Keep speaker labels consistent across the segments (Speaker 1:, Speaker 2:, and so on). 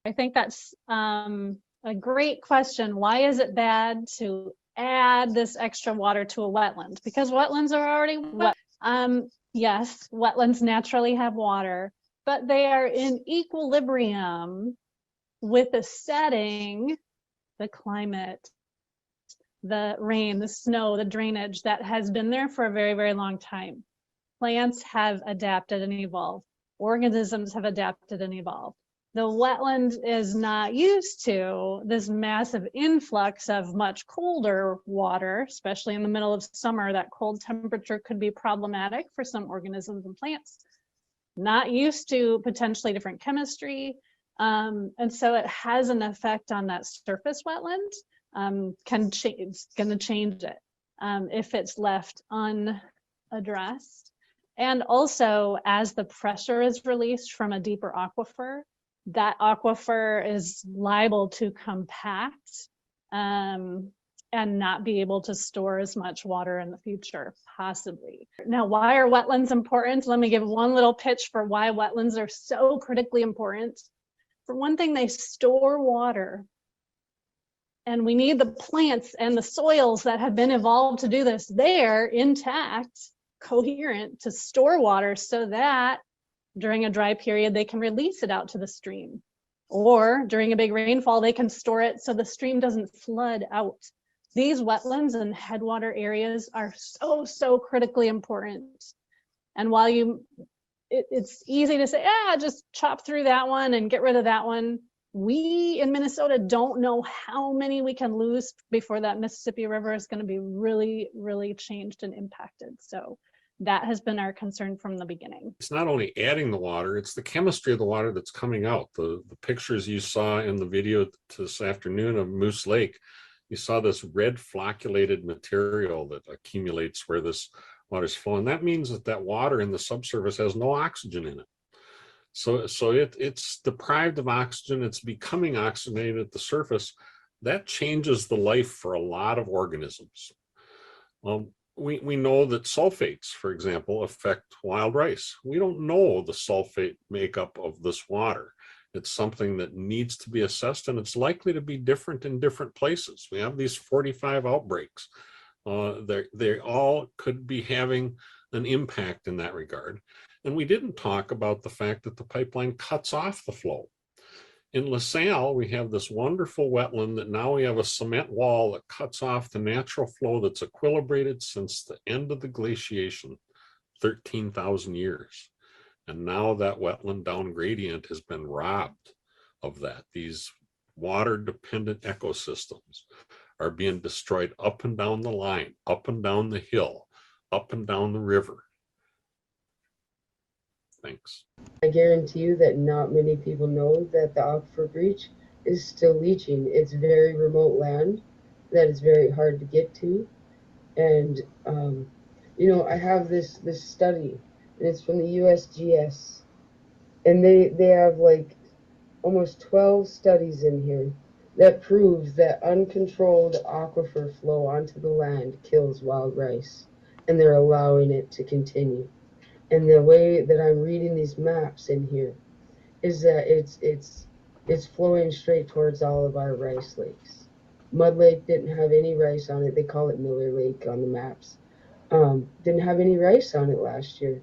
Speaker 1: I think that's a great question. Why is it bad to add this extra water to a wetland? Because wetlands are already wet. Yes, wetlands naturally have water, but they are in equilibrium with the setting, the climate, the rain, the snow, the drainage that has been there for a very, very long time. Plants have adapted and evolved. Organisms have adapted and evolved. The wetland is not used to this massive influx of much colder water, especially in the middle of summer. That cold temperature could be problematic for some organisms and plants. Not used to potentially different chemistry. And so it has an effect on that surface wetland. It's going to change it if it's left unaddressed. And also, as the pressure is released from a deeper aquifer, that aquifer is liable to compact and not be able to store as much water in the future, possibly. Now, why are wetlands important? Let me give one little pitch for why wetlands are so critically important. For one thing, they store water. And we need the plants and the soils that have been evolved to do this there, intact, coherent, to store water so that during a dry period, they can release it out to the stream. Or during a big rainfall, they can store it so the stream doesn't flood out. These wetlands and headwater areas are so critically important. And while it's easy to say, just chop through that one and get rid of that one, we in Minnesota don't know how many we can lose before that Mississippi River is going to be really, really changed and impacted. So that has been our concern from the beginning.
Speaker 2: It's not only adding the water, it's the chemistry of the water that's coming out. The pictures you saw in the video this afternoon of Moose Lake, you saw this red flocculated material that accumulates where this water's flowing. That means that water in the subsurface has no oxygen in it. So it's deprived of oxygen, it's becoming oxygenated at the surface. That changes the life for a lot of organisms. We know that sulfates, for example, affect wild rice. We don't know the sulfate makeup of this water. It's something that needs to be assessed, and it's likely to be different in different places. We have these 45 outbreaks. They all could be having an impact in that regard. And we didn't talk about the fact that the pipeline cuts off the flow. In LaSalle, we have this wonderful wetland that now we have a cement wall that cuts off the natural flow that's equilibrated since the end of the glaciation, 13,000 years. And now that wetland down gradient has been robbed of that. These water-dependent ecosystems are being destroyed up and down the line, up and down the hill, up and down the river. Thanks.
Speaker 3: I guarantee you that not many people know that the aquifer breach is still leaching. It's very remote land that is very hard to get to. And, I have this study, and it's from the USGS. And they have like almost 12 studies in here that prove that uncontrolled aquifer flow onto the land kills wild rice. And they're allowing it to continue. And the way that I'm reading these maps in here is that it's flowing straight towards all of our rice lakes. Mud Lake didn't have any rice on it. They call it Miller Lake on the maps. Didn't have any rice on it last year.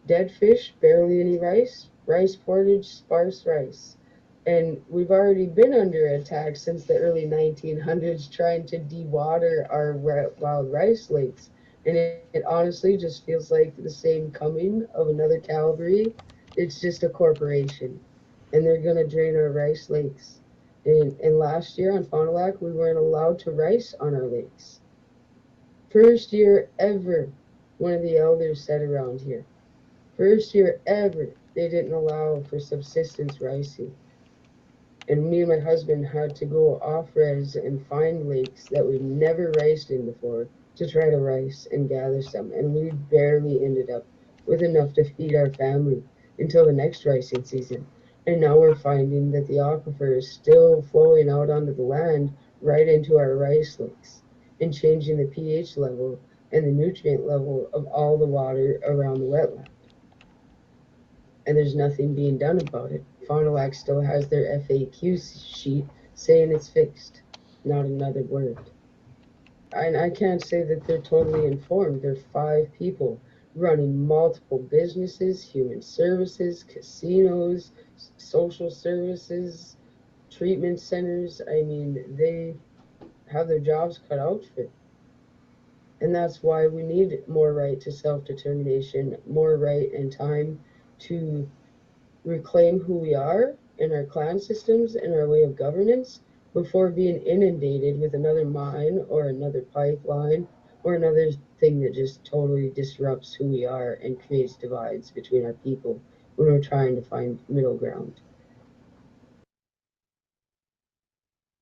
Speaker 3: Dead fish, barely any rice. Rice portage, sparse rice. And we've already been under attack since the early 1900s trying to dewater our wild rice lakes. And it honestly just feels like the same coming of another Calvary. It's just a corporation. And they're going to drain our rice lakes. And last year on Fond du Lac, we weren't allowed to rice on our lakes. First year ever, one of the elders said around here. First year ever, they didn't allow for subsistence ricing. And me and my husband had to go off-res and find lakes that we'd never riced in before to try to rice and gather some, and we barely ended up with enough to feed our family until the next ricing season. And now we're finding that the aquifer is still flowing out onto the land right into our rice lakes and changing the pH level and the nutrient level of all the water around the wetland. and there's nothing being done about it. Fond du Lac still has their FAQ sheet saying it's fixed, not another word. And I can't say that they're totally informed. They're 5 people running multiple businesses, human services, casinos, social services, treatment centers. I mean, they have their jobs cut out for it. And that's why we need more right to self-determination, more right and time to reclaim who we are in our clan systems and our way of governance before being inundated with another mine or another pipeline or another thing that just totally disrupts who we are and creates divides between our people when we're trying to find middle ground.